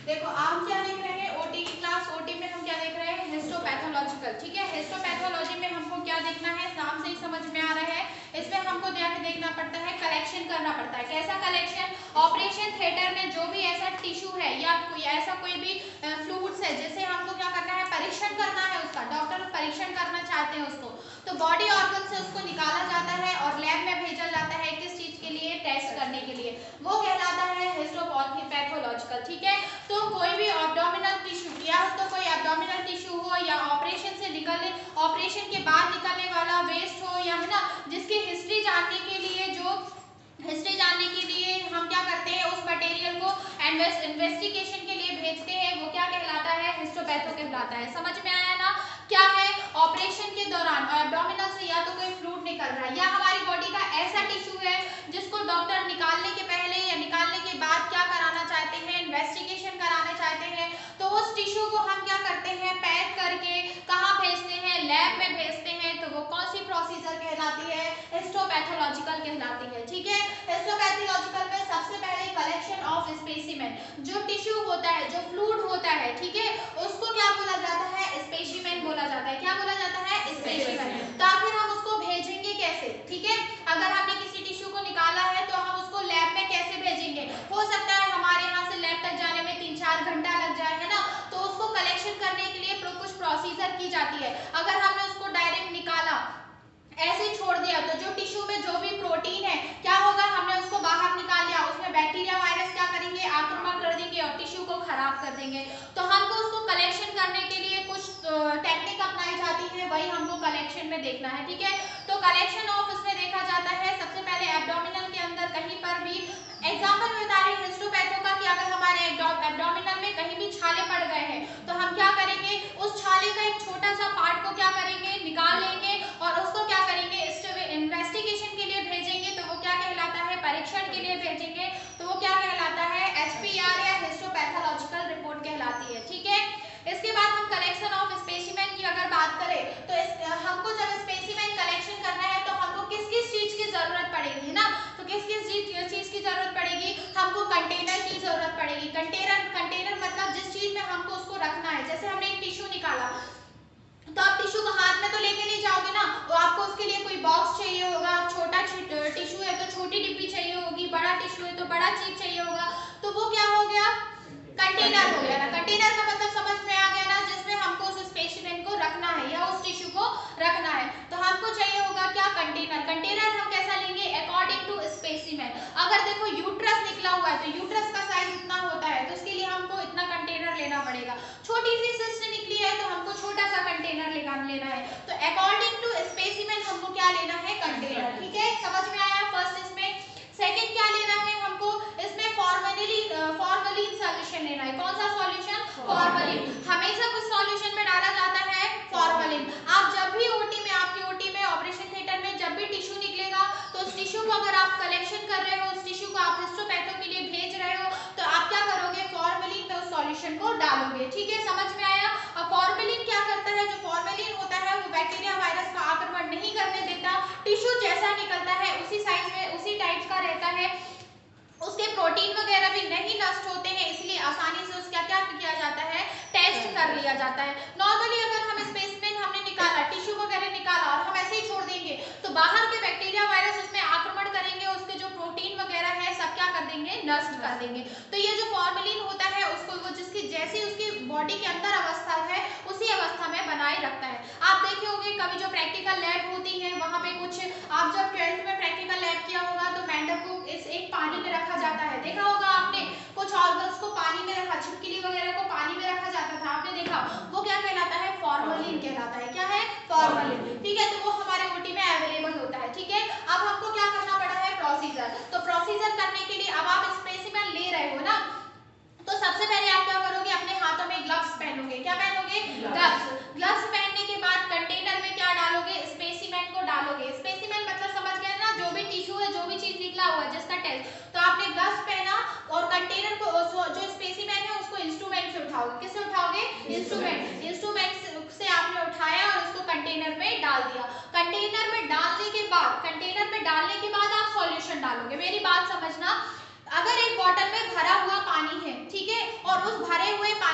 देखो आप क्या देख रहे हैं, ओटी की क्लास। ओटी में हम क्या देख रहे हैं, हिस्टोपैथोलॉजिकल। ठीक है, हिस्टोपैथोलॉजी में हमको क्या देखना है, नाम से ही समझ में आ रहा है। इसमें हमको देखना पड़ता है, कलेक्शन करना पड़ता है। कैसा कलेक्शन? ऑपरेशन थिएटर में जो भी ऐसा टिश्यू है या कोई भी फ्लूइड्स है, जिसे हमको क्या करना है, परीक्षण करना है उसका, डॉक्टर परीक्षण करना चाहते हैं उसको, तो बॉडी ऑर्गन से उसको निकाला जाता है और लैब में भेजा जाता है। किस चीज के लिए? टेस्ट करने के लिए। वो कहलाता है हिस्टोपैथोलॉजिकल। ठीक है, तो कोई भी एब्डोमिनल टिश्यू, या तो कोई एब्डोमिनल टिश्यू हो या ऑपरेशन से निकलने, ऑपरेशन के बाद निकलने वाला वेस्ट हो, या है ना, जिसकी हिस्ट्री जानने के लिए हम क्या करते हैं, उस मटेरियल को इन्वेस्टिगेशन के लिए भेजते हैं, वो क्या कहलाता है, हिस्टोपैथो कहलाता है। समझ में आया ना? क्या है, ऑपरेशन के दौरान एब्डोमिनल से या तो कोई फ्लूइड निकल रहा है, या हमारी बॉडी का ऐसा टिश्यू है जिसको डॉक्टर निकालने के पहले या निकालने के बाद क्या कराना चाहते हैं, इन्वेस्टिगेशन कराना चाहते हैं, तो उस टिश्यू को हम क्या करते हैं, पैक करके कहाँ भेजते हैं, लैब में भेजते हैं। तो वो कौन सी प्रोसीजर कहलाती है, हिस्टोपैथोलॉजिकल कहलाती है। ठीक है, हिस्टोपैथोलॉजिकल में सबसे पहले कलेक्शन ऑफ स्पेसिमेन, जो टिश्यू होता है, जो फ्लूइड होता है, ठीक है, उसको क्या बोला जाता है, स्पेसिमेन बोला जाता है। क्या बोला जाता है, स्पेसिमेन। तो आखिर हम उसको भेजेंगे कैसे? ठीक है, अगर हमने किसी टिश्यू को निकाला है तो हम उसको लैब में कैसे भेजेंगे? हो सकता है हमारे यहाँ से लैब तक जाने में 3-4 घंटा लग जाए, है ना, तो उसको कलेक्शन करने के लिए कुछ प्रोसीजर की जाती है। अगर हमने उसको डायरेक्ट निकाला, ऐसे छोड़ दिया, तो जो टिश्यू में जो भी प्रोटीन है, क्या होगा, हमने उसको बाहर निकाल लिया, उसमें बैक्टीरिया वायरस क्या करेंगे, आक्रमण कर देंगे और टिश्यू को खराब कर देंगे। तो हमको उसको कलेक्शन करने के लिए कुछ टेक्निक अपनाई जाती है, वही हमको कलेक्शन में देखना है। ठीक है, तो कलेक्शन ऑफ इसमें देखा जाता है सबसे पहले एब्डोमिनल के अंदर कहीं पर भी, एग्जांपल में बता रही हूं हिस्टोपैथो का, कि अगर हमारे एब्डोमिनल में कहीं भी छाले पड़ गए हैं, तो हम क्या करेंगे, उस छाले का एक छोटा सा पार्ट को क्या करेंगे, निकाल लेंगे और उसको क्या करेंगे, इन्वेस्टिगेशन के लिए भेजेंगे। तो वो क्या कहलाता है, परीक्षण के लिए भेजेंगे, तो वो क्या कहलाता है, एचपीआर या हिस्टोपैथोलॉजिकल रिपोर्ट कहलाती है। ठीक है, इसके बाद हम कलेक्शन ऑफ स्पेसिमेन की अगर बात करें, तो हमको जब स्पेसिमेन कलेक्शन करना है तो हमको किस किस चीज की जरूरत पड़ेगी, है ना, तो किस किस चीज की जरूरत पड़ेगी, हमको कंटेनर की जरूरत पड़ेगी। कंटेनर मतलब जिस चीज में हमको उसको रखना है। जैसे हमने एक टिश्यू निकाला, तो आप टिश्यू को हाथ में तो लेके नहीं जाओगे ना, तो आपको उसके लिए कोई बॉक्स चाहिए होगा। छोटा टिश्यू है तो छोटी डिब्बी चाहिए होगी, बड़ा टिश्यू है तो बड़ा चीज चाहिए होगा। तो वो क्या हो गया, कंटेनर हो गया ना। कंटेनर का मतलब समझ में आ गया ना, जिसमें हमको उस स्पेसिमेन को रखना है या उस टिश्यू को रखना है, तो हमको चाहिए होगा क्या, कंटेनर। कंटेनर हम कैसा लेंगे, अकॉर्डिंग टू स्पेसिमेन। अगर देखो यूट्रस निकला हुआ है, तो यूट्रस का साइज इतना होता है, तो उसके लिए हमको इतना कंटेनर लेना पड़ेगा। छोटी सी सिस्ट निकली है तो हमको छोटा सा कंटेनर लेना है। तो अकॉर्डिंग टू स्पेसिमेन हमको क्या लेना है, कंटेनर। ठीक है, समझ में आया फर्स्ट इसमें। सेकंड क्या लेना है हमको, इसमें फॉर्मलिन सॉल्यूशन लेना है। कौन सा सॉल्यूशन, फॉर्मलिन। हमेशा कुछ सॉल्यूशन में डाला जाता है फॉर्मलिन। आप जब भी ओटी में, आपकी ओटी में, ऑपरेशन थिएटर में जब भी टिश्यू निकलेगा, तो उस टिश्यू को अगर आप कलेक्शन कर रहे हो, उस टिश्यू को आप हिस्टोपैथो के लिए भेज रहे हो, तो आप क्या करोगे, फॉर्मलिन में उस सॉल्यूशन को डालोगे। ठीक है, समझ में आया। अब फॉर्मलिन क्या करता है, जो फॉर्मलिन होता है वो बैक्टीरिया वायरस का आक्रमण नहीं करने देता। टिश्यू जैसा निकलता है उसी साइज में, उसी टाइप का रहता है, उसके प्रोटीन वगैरह भी नहीं नष्ट होते हैं, इसलिए आसानी से उसका क्या किया जाता है, टेस्ट कर लिया जाता है। नॉर्मली अगर हम स्पेसिमेन हमने निकाला, टिश्यू वगैरह निकाला और हम ऐसे ही छोड़ देंगे, तो बाहर के बैक्टीरिया वायरस उसमें आक्रमण करेंगे, उसके जो प्रोटीन वगैरह है सब क्या कर देंगे, नष्ट कर देंगे। तो ये जो फॉर्मलिन होता है, उसको वो जिसकी जैसी उसकी बॉडी के अंदर अवस्था है, उसी अवस्था में बनाए रखता है। आप देखे होंगे कभी जो प्रैक्टिकल लैब होती है, वहां पे कुछ, आप जब 12th में प्रैक्टिकल लैब किया होगा, तो मेंढक को इस एक पानी में रखा जाता है, देखा होगा आपने, कुछ ऑर्गन्स को पानी में रखा, छिपकली वगैरह को पानी में रखा जाता था, आपने देखा, वो क्या कहलाता है, फॉर्मलिन कहलाता है। क्या है, फॉर्मलिन। ठीक है, तो वो हमारे ओटी में अवेलेबल होता है। ठीक है, अब हमको क्या करना पड़ा है, प्रोसीजर। तो प्रोसीजर करने के लिए, अब आप स्पेसिमेन ले रहे हो ना, तो सबसे पहले आप क्या करोगे, अपने हाथों में ग्लव्स पहनोगे। क्या पहनोगे, ग्लव्स पहनने के बाद कंटेनर में क्या डालोगे, स्पेसिमेन को डालोगे। स्पेसिमेन मतलब समझ गए ना, जो भी टिश्यू है, जो भी चीज निकला हुआ है, जिसका टेस्ट, तो आपने ग्लव्स पहना और कंटेनर को, जो स्पेसिमेन है उसको इंस्ट्रूमेंट से उठाओगे। किससे उठाओगे, इंस्ट्रूमेंट से आपने उठाया और उसको कंटेनर में डाल दिया। कंटेनर में डालने के बाद आप सॉल्यूशन डालोगे। मेरी बात समझना, अगर एक बॉटल में भरा हुआ पानी है, ठीक है, और उस भरे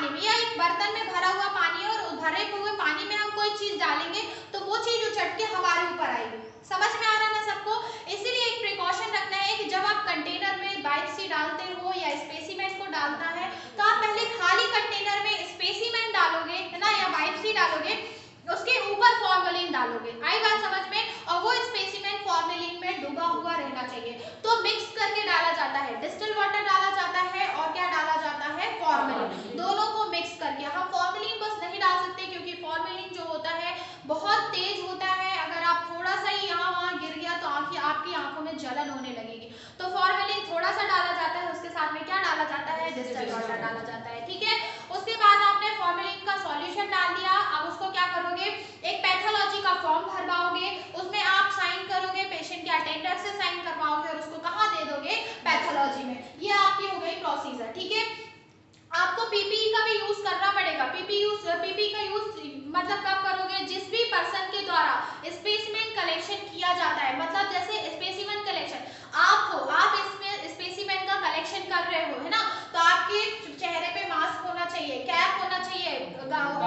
पानी में या एक बर्तन में भरा हुआ पानी है और भरे हुए पानी में हम कोई चीज डालेंगे तो वो चीज उछट के हमारे ऊपर आएगी। समझ में आ रहा है ना सबको? इसीलिए एक प्रिकॉशन रखना है कि जब आप कंटेनर में बाइप्सी डालते हो या स्पेसिमेन को डालना है तो आप पहले खाली कंटेनर में स्पेसिमेन डालोगे, है ना, या बाइप्सी डालोगे, उसके ऊपर फॉर्मेलिन डालोगे। आई बात समझ में? और वो स्पेसिमेन फॉर्मेलिन में डूबा हुआ रहना चाहिए। तो मिक्स करके डाला जाता है, डिस्टिल वाटर डाला जाता है और क्या डाला जाता है, फॉर्मेलिन, दोनों को मिक्स करके। हम फॉर्मेलिन बस नहीं डाल सकते क्योंकि फॉर्मेलिन जो होता है बहुत तेज होता है, अगर आप थोड़ा सा ही यहाँ वहाँ गिर गया तो आपकी आंखों में जलन होने लगेगी। तो फॉर्मेलिन थोड़ा सा डाला जाता है, उसके साथ में क्या डाला जाता है, डिस्टिल वाटर डाला जाता है, ठीक है। उसके बाद आपने फॉर्मेलिन का सॉल्यूशन डाल दिया, अब उसको क्या करोगे, एक पैथोलॉजी का फॉर्म भरवाओगे, उसमें आप साइन करोगे, पेशेंट के अटेंडर से साइन करवाओगे और उसको कहाँ दे दोगे, पैथोलॉजी में। ये आपकी हो गई प्रोसीजर, ठीक है। आपको पीपीई का भी यूज करना पड़ेगा। पीपीई का यूज मतलब कब करोगे, जिस भी पर्सन के द्वारा स्पेसिमेन कलेक्शन किया जाता है, मतलब जैसे स्पेसिमेन कलेक्शन आप इसमें स्पेसिमेन का कलेक्शन कर रहे हो, है ना, तो आपके चेहरे पे मास्क होना चाहिए, कैप होना चाहिए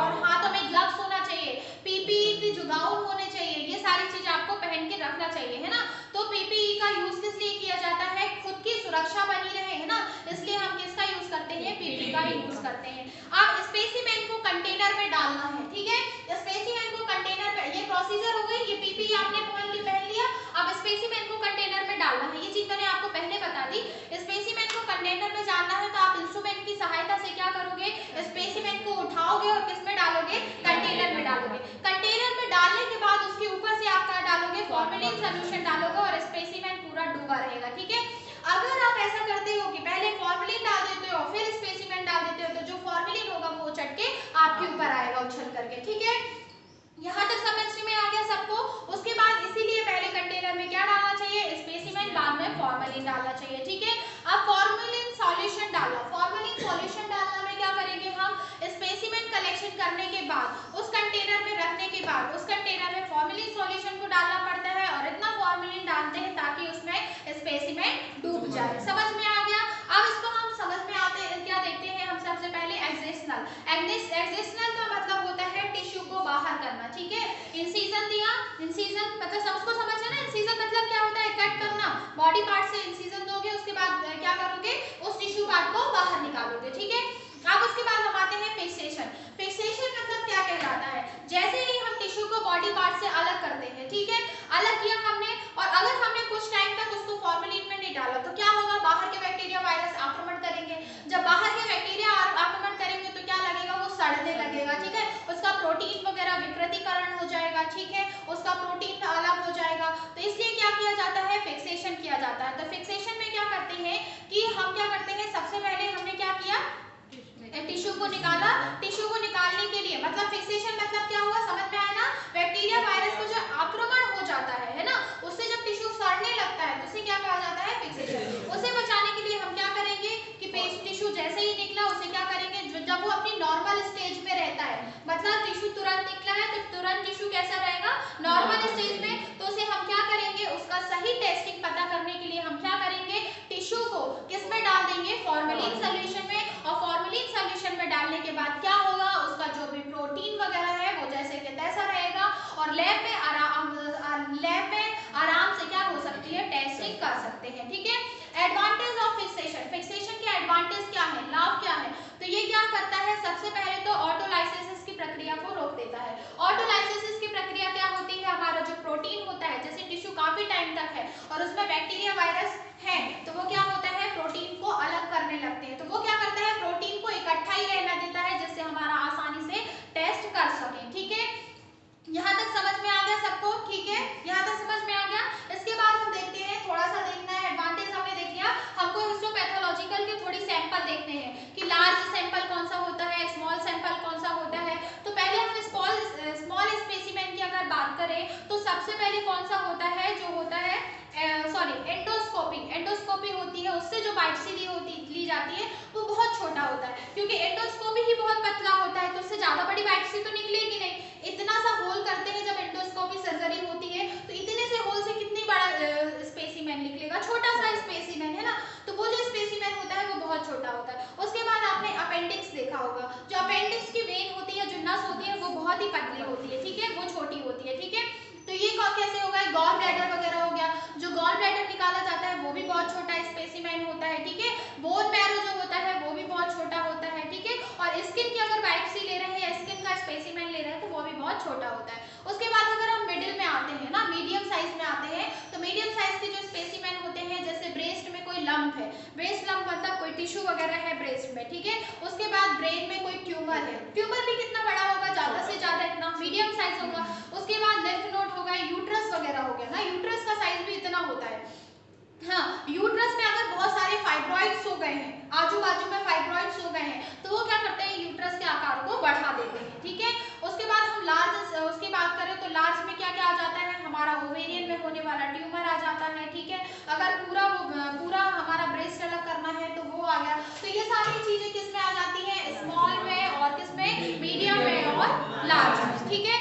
और हाथों में ग्लव्स होना चाहिए, पीपीई के जो गाउन होने चाहिए, ये सारी चीजें आपको पहन के रखना चाहिए, है ना। तो पीपीई का यूज किस लिए किया जाता है, खुद की सुरक्षा बनी रहे, है ना, इसलिए हम किसका यूज करते हैं, पीपीई का यूज करते हैं। अब स्पेसिमेन को कंटेनर में डालना है, ठीक है। स्पेसिमेन को कंटेनर में, ये प्रोसीजर हो गई, ये पीपीई आपने पहन लिया, अब स्पेसिमेन को कंटेनर में डालना है, ये चीज मैंने आपको पहले बता दी। स्पेसिमेन को कंटेनर में डालना है तो आप इंस्ट्रूमेंट की सहायता से क्या करोगे, स्पेसिमेन को उठाओगे और किस में डालोगे, कंटेनर में डालोगे। कंटेनर में डालने के बाद उसके ऊपर से आप क्या डालोगे, फॉर्मेलिन सॉल्यूशन डालोगे और स्पेसिमेन पूरा डूबा रहेगा, ठीक है। अगर आप ऐसा करते हो कि पहले फॉर्मेलिन डाल देते हो फिर स्पेसिमेन डाल देते हो तो जो फॉर्मेलिन होगा वो उछट के आपके ऊपर आएगा उछल करके, ठीक है। यहाँ तक समझ में आ गया सबको? उसके बाद इसीलिए पहले कंटेनर में क्या डालना चाहिए, स्पेसिमेन, बाद में फॉर्मेलिन डालना चाहिए, ठीक है। अब फॉर्मेलिन सॉल्यूशन डालना, फॉर्मेलिन सॉल्यूशन डालना में क्या करेंगे हम, स्पेसिमेन कलेक्शन करने के बाद उस कंटेनर में रखने के बाद उस कंटेनर में फॉर्मेलिन सॉल्यूशन को डालना पड़ता है और इतना फॉर्मेलिन डालते हैं ताकि उसमें स्पेसिमेन डूब जाए। समझ में आ गया? अब इसको हम समझ में आते क्या देखते हैं हम सबसे पहले एक्सेशनल। एक्सेशनल का मतलब होता है टिश्यू को बाहर करना, ठीक है। इंसिजन दिया, इंसिजन मतलब सबको समझ है ना, इंसिजन मतलब क्या होता है, कट करना, बॉडी पार्ट से इंसिजन दोगे, उसके बाद क्या करोगे, उस टिश्यू पार्ट को बाहर निकालोगे, ठीक है। अब उसके बाद हम आते हैं फिक्सेशन। फिक्सेशन मतलब क्या कहलाता है, जैसे ही हम टिश्यू को बॉडी पार्ट से अलग करते हैं, ठीक है, अलग किया हमने और अगर हमने कुछ टाइम तक उसको फॉर्मेलिन में नहीं डाला तो क्या होगा, बाहर के बैक्टीरिया वायरस आक्रमण करेंगे। जब बाहर के बैक्टीरिया आक्रमण करेंगे तो क्या लगेगा, वो सड़ने लगेगा, ठीक है, उसका प्रोटीन वगैरह विकृतीकरण हो जाएगा, ठीक है, उसका प्रोटीन अलग हो जाएगा। तो इसलिए क्या किया जाता है, फिक्सेशन किया जाता है। तो फिक्सेशन में क्या करते हैं कि हम क्या करते हैं, सबसे पहले हमने क्या किया, टिश्यू को निकाला। टिश्यू को निकालने के लिए मतलब फिक्सेशन मतलब क्या हुआ, समझ में आया ना, बैक्टीरिया वायरस को जो आक्रमण हो जाता है ना, उससे जब टिश्यू सड़ने लगता है तो उसे क्या कहा जाता है, फिक्सेशन। उसे बचाने के लिए हम क्या करेंगे कि पेस्ट टिश्यू जैसे ही निकला उसे क्या करेंगे, जब वो अपनी नॉर्मल स्टेज में रहता है, मतलब टिश्यू तुरंत निकला है तो तुरंत टिश्यू कैसा रहेगा, नॉर्मल स्टेज में, तो उसे हम क्या करेंगे, उसका सही टेस्टिंग पता करने के लिए हम क्या करेंगे, टिश्यू को किस में डाल देंगे, फॉर्मेलिन सॉल्यूशन में। और फॉर्मेलिन सॉल्यूशन में डालने के बाद क्या होगा, उसका जो भी प्रोटीन वगैरह है वो जैसे कि तैसा रहेगा और लैब में आराम से क्या हो सकती है, टेस्टिंग कर सकते हैं, ठीक है। एडवांटेज ऑफ फिक्सेशन, फिक्सेशन के एडवांटेज क्या है, लाभ क्या है, तो ये क्या करता है, सबसे पहले तो ऑटोलाइसिस की प्रक्रिया को रोक देता है। ऑटोलाइसिस की प्रक्रिया क्या होती है, हमारा जो प्रोटीन होता है, जैसे टिश्यू काफी टाइम तक है और उसमें बैक्टीरिया वायरस है तो वो क्या होता है, प्रोटीन को अलग करने लगते हैं, तो वो क्या करता है, प्रोटीन को इकट्ठा ही रहना देता है जिससे हमारा आसानी से टेस्ट कर सके, ठीक है। यहाँ तक समझ में आ गया सबको, ठीक है, यहाँ तक समझ में आ गया। इसके बाद हम देखते हैं, थोड़ा सा देखना है, एडवांटेज हमने देख लिया, हमको हिस्टोपैथोलॉजिकल के थोड़ी सैंपल देखते हैं कि लार्ज सैंपल कौन सा होता है, स्मॉल सैंपल कौन सा होता है। तो पहले हम स्मॉल स्पेसिमेन की अगर बात करें तो सबसे पहले कौन सा होता है, जो होता है एंडोस्कोपी होती है, उससे जो बाइप्सी ली जाती है वो बहुत छोटा होता है, क्योंकि एंडोस्कोपी ही बहुत पतला होता है तो उससे ज्यादा बड़ी बाइप्सी तो निकलेगी नहीं। इतना सा होल करते हैं जब एंडोस्कोपी सर्जरी होती है तो इतने से होल से कितनी बड़ा स्पेसिमेन निकलेगा, छोटा सा स्पेसिमेन, है ना, तो वो जो स्पेसिमेन होता है वो बहुत छोटा होता है। उसके बाद बहुत ही पतली होती है, ठीक है, वो छोटी होती है, ठीक है। तो ये कैसे होगा, गॉल ब्लैडर वगैरह हो गया, जो गॉल ब्लैडर निकाला जाता है वो भी बहुत छोटा स्पेसिमेन होता है, ठीक है। बोन मैरो जो होता है वो भी बहुत छोटा होता है, ठीक है। और स्किन की अगर बायोप्सी ले रहे हैं या स्किन का स्पेसिमेन ले रहे हैं तो वो भी बहुत छोटा होता है। उसके बाद अगर हम मिडिल में आते हैं ना, मीडियम साइज में आते हैं, तो मीडियम साइज के जो स्पेसिमेन होते हैं, जैसे ब्रेस्ट में कोई लंप है, ब्रेस्ट लंप मतलब कोई टिश्यू वगैरह है ब्रेस्ट में, ठीक है। उसके बाद ब्रेन में कोई ट्यूमर है, ट्यूमर भी कितना बड़ा होगा, ज्यादा से ज्यादा इतना मीडियम साइज होगा। उसके बाद लिम्फ नोड होगा, यूट्रस वगैरह हो गया ना, यूट्रस का साइज भी इतना होता है। हाँ, यूट्रस में अगर बहुत सारे फाइब्रॉइड्स हो गए हैं, आजू बाजू में फाइब्रॉइड्स हो गए हैं, तो वो क्या करते हैं, यूट्रस के आकार को बढ़ा देते हैं, ठीक है। उसके बाद हम लार्ज, उसकी बात करें तो लार्ज में क्या क्या आ जाता है, हमारा ओवेरियन में होने वाला ट्यूमर आ जाता है, ठीक है। अगर पूरा हमारा ब्रेस्ट अलग करना है तो वो आ गया। तो ये सारी चीजें किस में आ जाती है, स्मॉल में, और किस में, मीडियम में और लार्ज में, ठीक है।